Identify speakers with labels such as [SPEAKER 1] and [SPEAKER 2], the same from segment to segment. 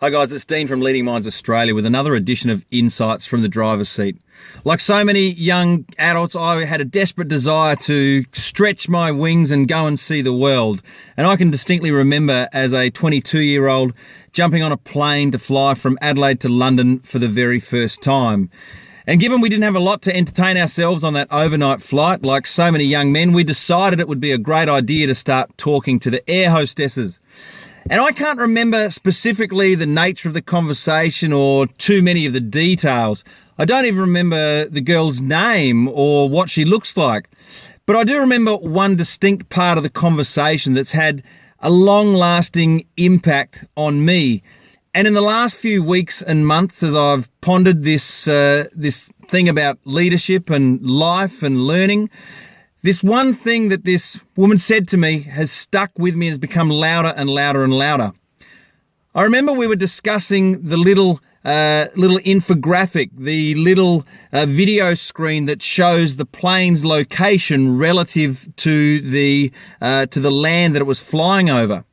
[SPEAKER 1] Hi guys, it's Dean from Leading Minds Australia with another edition of Insights from the Driver's Seat. Like so many young adults, I had a desperate desire to stretch my wings and go and see the world. And I can distinctly remember as a 22-year-old jumping on a plane to fly from Adelaide to London for the very first time. And given we didn't have a lot to entertain ourselves on that overnight flight, like so many young men, we decided it would be a great idea to start talking to the air hostesses. And I can't remember specifically the nature of the conversation or too many of the details. I don't even remember the girl's name or what she looks like. But I do remember one distinct part of the conversation that's had a long-lasting impact on me. And in the last few weeks and months, as I've pondered this thing about leadership and life and learning, this one thing that this woman said to me has stuck with me and has become louder and louder and louder. I remember we were discussing the little infographic, the little video screen that shows the plane's location relative to the land that it was flying over.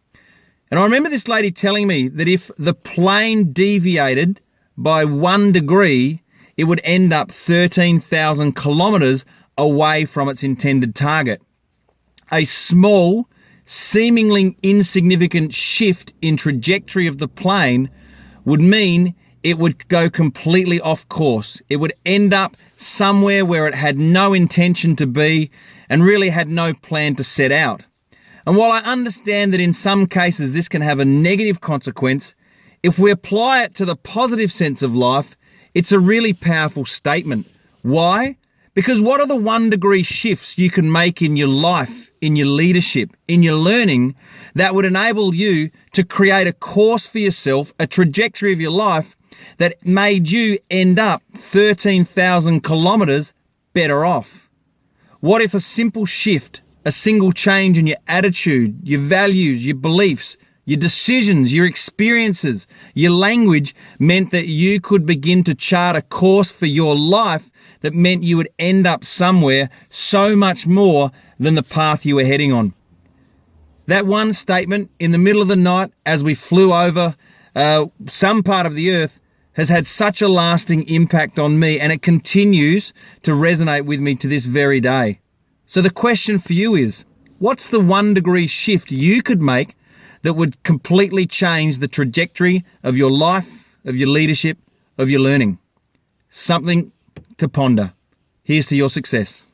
[SPEAKER 1] And I remember this lady telling me that if the plane deviated by 1 degree, it would end up 13,000 kilometres away from its intended target. A small, seemingly insignificant shift in trajectory of the plane would mean it would go completely off course. It would end up somewhere where it had no intention to be and really had no plan to set out. And while I understand that in some cases this can have a negative consequence, if we apply it to the positive sense of life, it's a really powerful statement. Why? Because what are the 1 degree shifts you can make in your life, in your leadership, in your learning that would enable you to create a course for yourself, a trajectory of your life that made you end up 13,000 kilometres better off? What if a simple shift, a single change in your attitude, your values, your beliefs, your decisions, your experiences, your language meant that you could begin to chart a course for your life that meant you would end up somewhere so much more than the path you were heading on? That one statement in the middle of the night as we flew over some part of the earth has had such a lasting impact on me, and it continues to resonate with me to this very day. So the question for you is, what's the 1 degree shift you could make that would completely change the trajectory of your life, of your leadership, of your learning? Something to ponder. Here's to your success.